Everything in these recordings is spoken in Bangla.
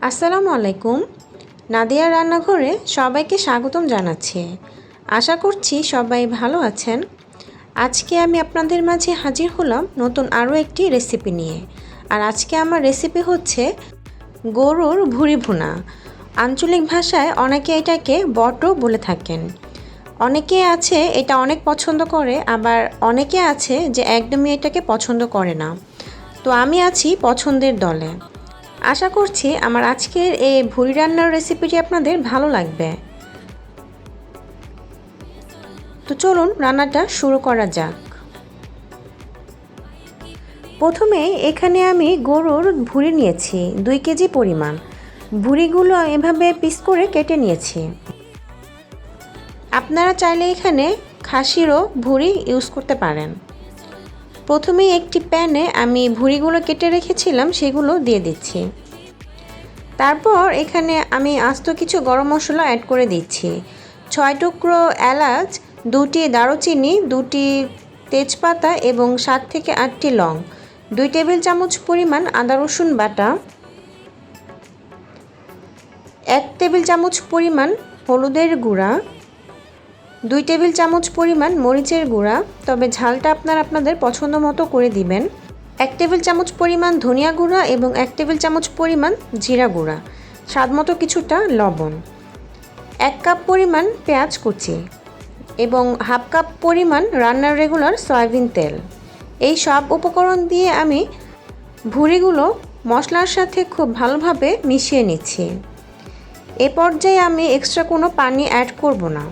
আসসালামু আলাইকুম। নাদিয়ার রান্নাঘরে সবাইকে স্বাগতম জানাচ্ছি। আশা করছি সবাই ভালো আছেন। আজকে আমি আপনাদের মাঝে হাজির হলাম নতুন আরও একটি রেসিপি নিয়ে। আর আজকে আমার রেসিপি হচ্ছে গরুর ভুড়ি ভুনা। আঞ্চলিক ভাষায় অনেকে এটাকে বটও বলে থাকেন। অনেকে আছে এটা অনেক পছন্দ করে, আবার অনেকে আছে যে একদমই এটাকে পছন্দ করে না। তো আমি আছি পছন্দের দলে। আশা করছি আমার আজকের এই ভুড়ি রান্নার রেসিপিটি আপনাদের ভালো লাগবে। তো চলুন রান্নাটা শুরু করা যাক। প্রথমে এখানে আমি গরুর ভুড়ি নিয়েছি 2 কেজি পরিমাণ। ভুড়িগুলো এভাবে পিস করে কেটে নিয়েছি। আপনারা চাইলে এখানে খাসিরও ভুড়ি ইউজ করতে পারেন। প্রথমেই একটি প্যানে আমি ভুড়িগুলো কেটে রেখেছিলাম সেগুলো দিয়ে দিচ্ছি। তারপর এখানে আমি আস্ত কিছু গরম মশলা অ্যাড করে দিচ্ছি। 6 টুকরো এলাচ, 2টি দারুচিনি, 2টি তেজপাতা এবং 7 থেকে 8টি লং, 2 টেবিল চামচ পরিমাণ আদা রসুন বাটা, 1 টেবিল চামচ পরিমাণ হলুদের গুঁড়া, 2 টেবিল চামচ পরিমাণ মরিচের গুঁড়া, তবে ঝালটা আপনাদের পছন্দ মতো করে দিবেন, 1 টেবিল চামচ পরিমাণ ধনিয়া গুঁড়া এবং 1 টেবিল চামচ পরিমাণ জিরা গুঁড়া, স্বাদমতো কিছুটা লবণ, 1 কাপ পরিমাণ পেঁয়াজ কুচি এবং হাফ কাপ পরিমাণ রান্নার রেগুলার সয়াবিন তেল। এই সব উপকরণ দিয়ে আমি ভুড়িগুলো মশলার সাথে খুব ভালোভাবে মিশিয়ে নিচ্ছি। এ পর্যায়ে আমি এক্সট্রা কোনো পানি অ্যাড করব না,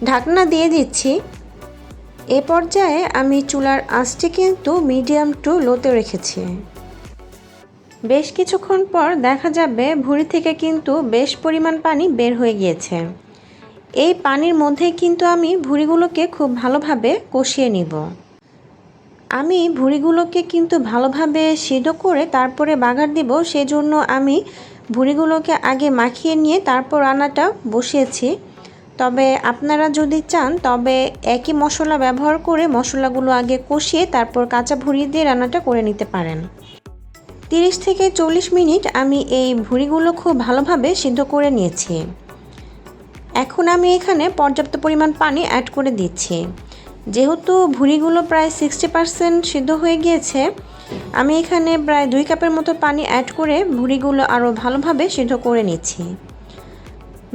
ঢাকনা দিয়ে দিচ্ছি। এ পর্যায়ে আমি চুলার আঁচটি কিন্তু মিডিয়াম টু লোতে রেখেছি। বেশ কিছুক্ষণ পর দেখা যাবে ভুড়ি থেকে কিন্তু বেশ পরিমাণ পানি বের হয়ে গিয়েছে। এই পানির মধ্যে কিন্তু আমি ভুড়িগুলোকে খুব ভালোভাবে কষিয়ে নিব। আমি ভুড়িগুলোকে কিন্তু ভালোভাবে সিদ্ধ করে তারপরে বাগার দিব, সেজন্য আমি ভুড়িগুলোকে আগে মাখিয়ে নিয়ে তারপর রান্নাটা বসিয়েছি। তবে আপনারা যদি চান তবে একই মশলা ব্যবহার করে মশলাগুলো আগে কষিয়ে তারপর কাঁচা ভুড়ি দিয়ে রান্নাটা করে নিতে পারেন। 30 থেকে 40 মিনিট আমি এই ভুড়িগুলো খুব ভালোভাবে সিদ্ধ করে নিয়েছি। এখন আমি এখানে পর্যাপ্ত পরিমাণ পানি অ্যাড করে দিচ্ছি। যেহেতু ভুড়িগুলো প্রায় 60% সিদ্ধ হয়ে গিয়েছে, আমি এখানে প্রায় 2 কাপের মতো পানি অ্যাড করে ভুড়িগুলো আরও ভালোভাবে সিদ্ধ করে নিচ্ছি।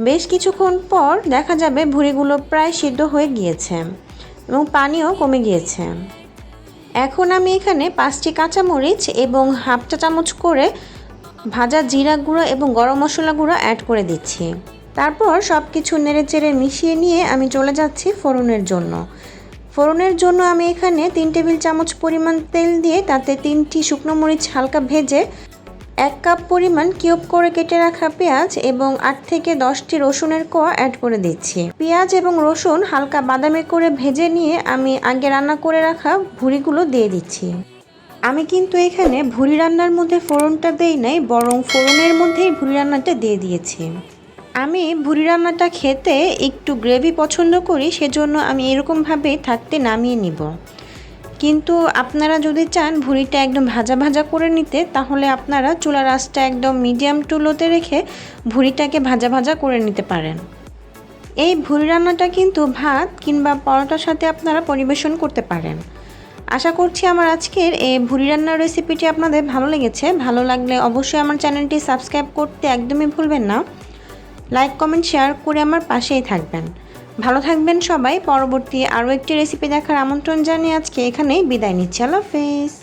বেশ কিছুক্ষণ পর দেখা যাবে ভুড়িগুলো প্রায় সিদ্ধ হয়ে গিয়েছে এবং পানিও কমে গিয়েছে। এখন আমি এখানে 5টি কাঁচামরিচ এবং হাফ চা চামচ করে ভাজা জিরা গুঁড়ো এবং গরম মশলা গুঁড়ো অ্যাড করে দিচ্ছি। তারপর সব কিছু নেড়েচেড়ে মিশিয়ে নিয়ে আমি চলে যাচ্ছি ফোড়নের জন্য। ফোড়নের জন্য আমি এখানে 3 টেবিল চামচ পরিমাণ তেল দিয়ে তাতে 3টি শুকনো মরিচ হালকা ভেজে 1 কাপ পরিমাণ কিউব করে কেটে রাখা পেঁয়াজ এবং 8 থেকে 10টি রসুনের কোয়া অ্যাড করে দিচ্ছি। পেঁয়াজ এবং রসুন হালকা বাদামি করে ভেজে নিয়ে আমি আগে রান্না করে রাখা ভুড়িগুলো দিয়ে দিচ্ছি। আমি কিন্তু এখানে ভুড়ি রান্নার মধ্যে ফোড়নটা দেই নাই, বরং ফোড়নের মধ্যেই ভুড়ি রান্নাটা দিয়ে দিয়েছি। আমি ভুড়ি রান্নাটা খেতে একটু গ্রেভি পছন্দ করি, সেজন্য আমি এরকমভাবেই থাকতে নামিয়ে নিব। কিন্তু আপনারা যদি চান ভুড়িটা একদম ভাজা ভাজা করে নিতে, তাহলে আপনারা চুলার আঁচটা একদম মিডিয়াম টু লোতে রেখে ভুড়িটাকে ভাজা ভাজা করে নিতে পারেন। এই ভুড়ি রান্নাটা কিন্তু ভাত কিংবা পরোটার সাথে আপনারা পরিবেশন করতে পারেন। আশা করছি আমার আজকের এই ভুড়ি রান্নার রেসিপিটি আপনাদের ভালো লেগেছে। ভালো লাগলে অবশ্যই আমার চ্যানেলটি সাবস্ক্রাইব করতে একদমই ভুলবেন না। লাইক, কমেন্ট, শেয়ার করে আমার পাশেই থাকবেন। ভালো থাকবেন সবাই। পরবর্তী আরও একটি রেসিপি দেখার আমন্ত্রণ জানিয়ে আজকে এখানেই বিদায় নিচ্ছি। আল্লাহ হাফেজ।